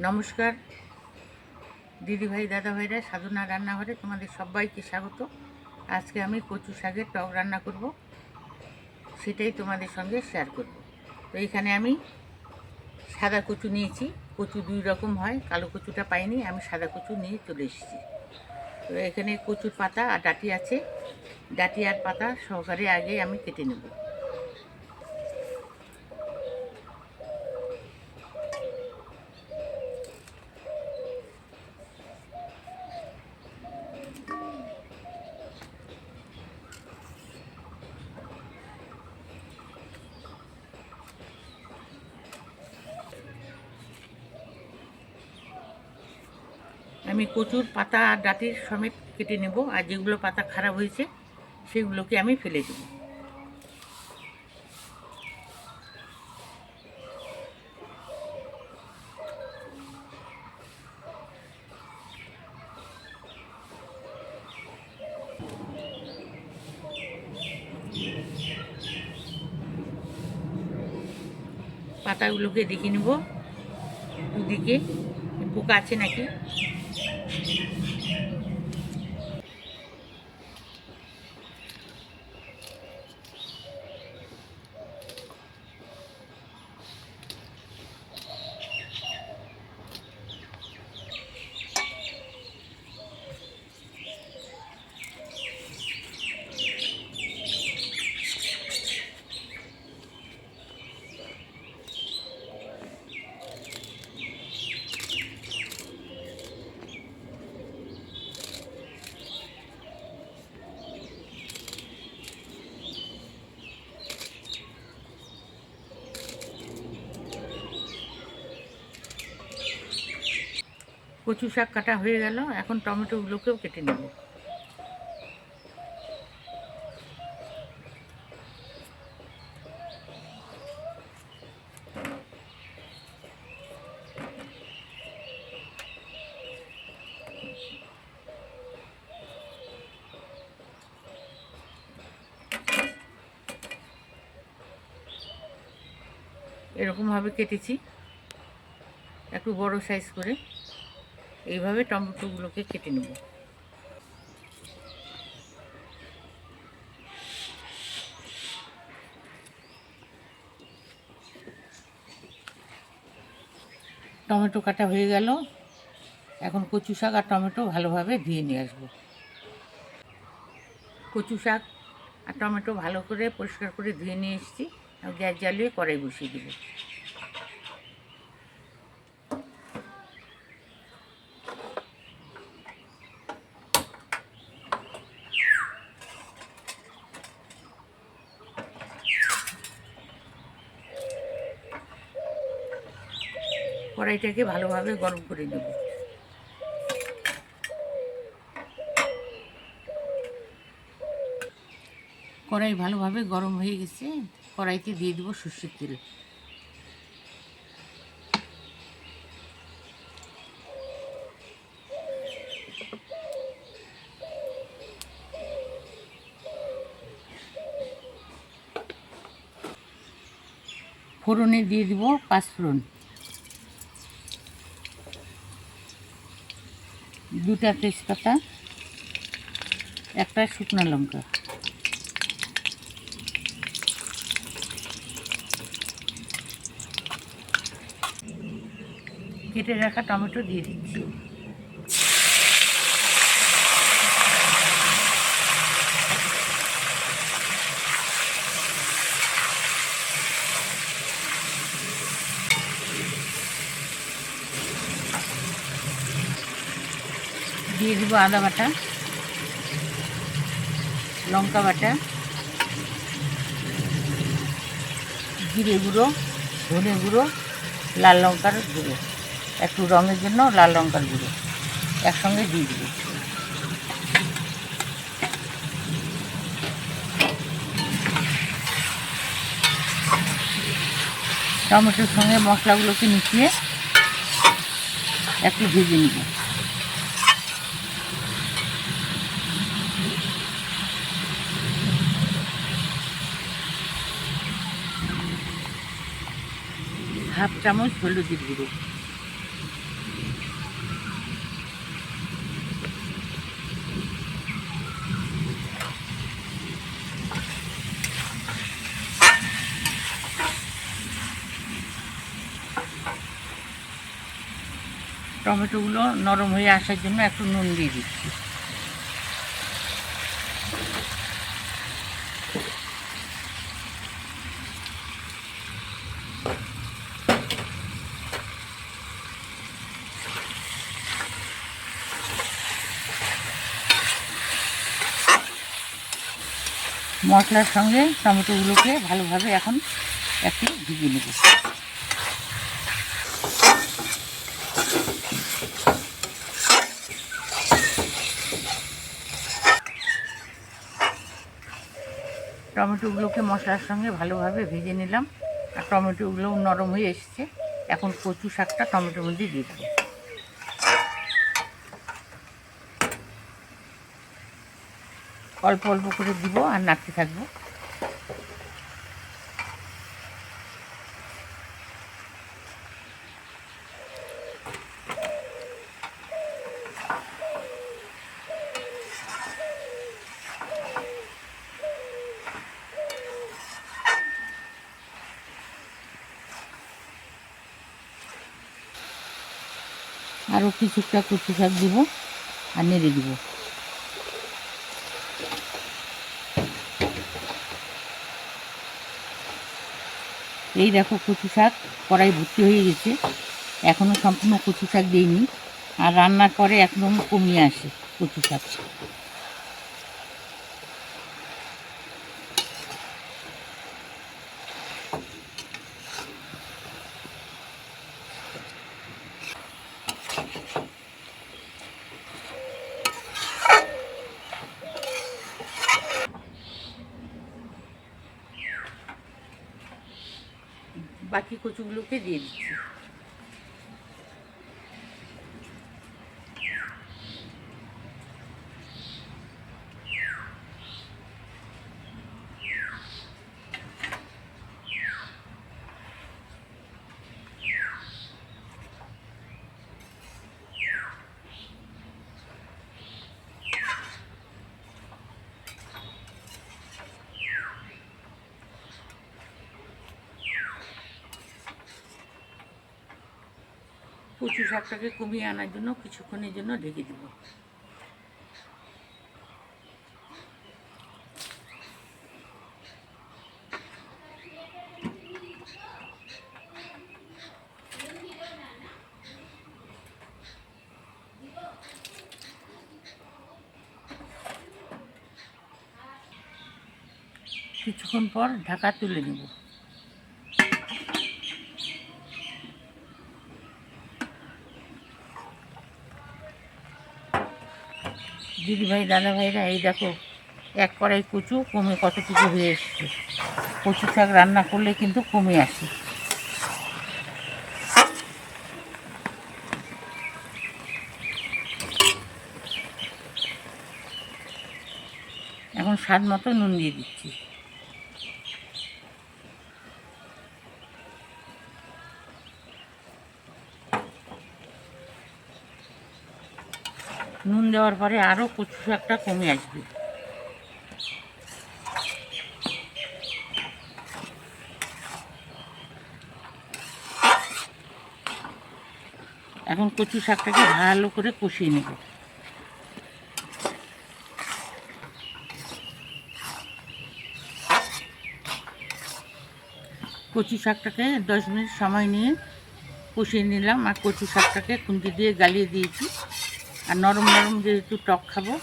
নমস্কার দিদিভাই দাদাভাইরা, সাধনা রান্নাঘরে তোমাদের সবাইকে স্বাগত। আজকে আমি কচু শাকের টক রান্না করব, সেটাই তোমাদের সঙ্গে শেয়ার করব। তো এখানে আমি সাদা কচু নিয়েছি। কচু দুই রকম হয়, কালো কচুটা পাইনি, আমি সাদা কচু নিয়ে চলে এসেছি। তো এখানে কচুর পাতা আর ডাঁটি আছে, ডাঁটি আর পাতা সহকারে আগে আমি কেটে নেব। আমি কচুর পাতা আর ডাঁটির সমেত কেটে নেব, আর যেগুলো পাতা খারাপ হয়েছে সেগুলোকে আমি ফেলে দেব। পাতাগুলোকে দেখে নেব দুদিকে পোকা আছে নাকি। কচু শাক কাটা হয়ে গেল, এখন টমেটোগুলোকেও কেটে নেব। এরকমভাবে কেটেছি, একটু বড় সাইজ করে। এইভাবে টমেটোগুলোকে কেটে নেব। টমেটো কাটা হয়ে গেল, এখন কচু শাক আর টমেটো ভালোভাবে ধুয়ে নিয়ে আসবো। কচু শাক আর টমেটো ভালো করে পরিষ্কার করে ধুয়ে নিয়ে এসেছি। গ্যাস জ্বালিয়ে কড়াই বসিয়ে দেবো। কড়াইটাকে ভালোভাবে গরম করে নেব। কড়াই ভালোভাবে গরম হয়ে গেছে, কড়াইতে দিয়ে দেবো সর্ষের তেল। ফোড়নে দিয়ে দিব পাঁচফোড়ন, দুটা তেজপাতা, একটা শুকনো লঙ্কা, কেটে রাখা টমেটো দিয়ে দিচ্ছি। দিয়ে দিব আদা বাটা, লঙ্কা বাটা, জিরে গুঁড়ো, ধনে গুঁড়ো, লাল লঙ্কার গুঁড়ো, একটু রঙের জন্য লাল লঙ্কার গুঁড়ো একসঙ্গে দিয়ে দিব। টমেটোর সঙ্গে মশলাগুলোকে মিশিয়ে একটু ভেজে নিব। হাফ চামচ হলুদের গুঁড়ো, টমেটোগুলো নরম হয়ে আসার জন্য একটু নুন দিয়ে দিচ্ছি। মশলার সঙ্গে টমেটোগুলোকে ভালোভাবে এখন একটু ভিজিয়ে নেব। টমেটোগুলোকে মশলার সঙ্গে ভালোভাবে ভেজে নিলাম, আর টমেটোগুলো নরম হয়ে এসেছে। এখন কচু শাকটা টমেটোর মধ্যে দিয়ে দেবো। অল্প অল্প করে দিব আর নাড়তে থাকবো। আরও কিছুটা কচু শাক দিব আর নেড়ে দিব। এই দেখো কচু শাক কড়াই ভর্তি হয়ে গেছে, এখনও সম্পূর্ণ কচু শাক দিইনি, আর রান্নার পরে একদম কমিয়ে আসে কচু শাক। বাকি কচুগুলোকে দিয়ে দিচ্ছি। কচু শাকটাকে কমিয়ে আনার জন্য কিছুক্ষণের জন্য ঢেকে দেব। কিছুক্ষণ পর ঢাকা তুলে নেব। দিদিভাই দাদাভাইরা, এই দেখো এক কড়াই কচু কমে কতটুকু হয়ে এসছে। কচু শাক রান্না করলে কিন্তু কমে আসে। এখন স্বাদ মতো নুন দিয়ে দিচ্ছি। নুন দেওয়ার পরে আরও কচু শাকটা কমে আসবে। এখন কচু শাকটাকে ভালো করে কষিয়ে নেব। কচু শাকটাকে 10 মিনিট সময় নিয়ে কষিয়ে নিলাম, আর কচু শাকটাকে খুন্তি দিয়ে গালিয়ে দিয়েছি। আর নরম নরম যেহেতু টক খাবো,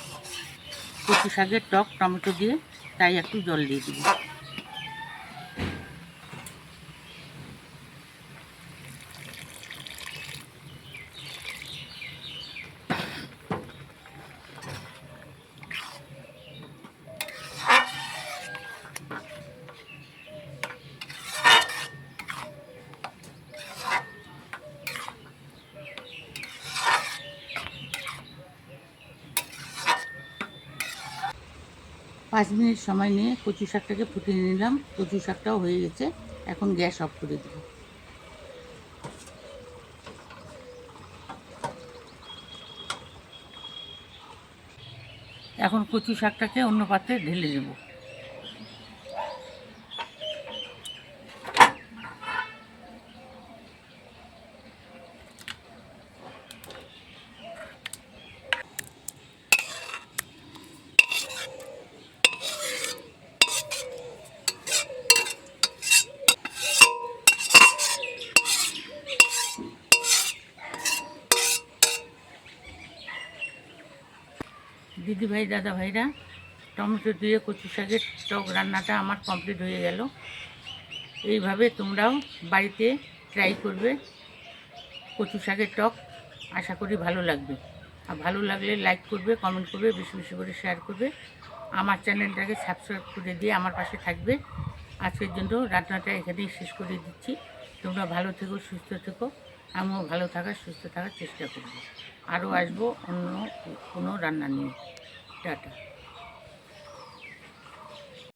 কচু শাকের টক টমেটো দিয়ে, তাই একটু জল দিয়ে দিব। 5 মিনিট সময় নিয়ে কচু শাকটাকে ফুটিয়ে নিলাম। কচু শাকটাও হয়ে গেছে, এখন গ্যাস অফ করে দেব। এখন কচু শাকটাকে অন্য পাত্রে ঢেলে দেব। দিদিভাই দাদা ভাইরা, টমেটো দিয়ে কচু শাকের টক রান্নাটা আমার কমপ্লিট হয়ে গেল। এইভাবে তোমরাও বাড়িতে ট্রাই করবে কচু শাকের টক, আশা করি ভালো লাগবে। আর ভালো লাগলে লাইক করবে, কমেন্ট করবে, বেশি বেশি করে শেয়ার করবে। আমার চ্যানেলটাকে সাবস্ক্রাইব করে দিয়ে আমার পাশে থাকবে। আজকের জন্য রান্নাটা এখানেই শেষ করে দিচ্ছি। তোমরা ভালো থেকো, সুস্থ থেকো। আমিও ভালো থাকার, সুস্থ থাকার চেষ্টা করব। আরও আসবো অন্য কোনো রান্না নিয়ে। টাটা।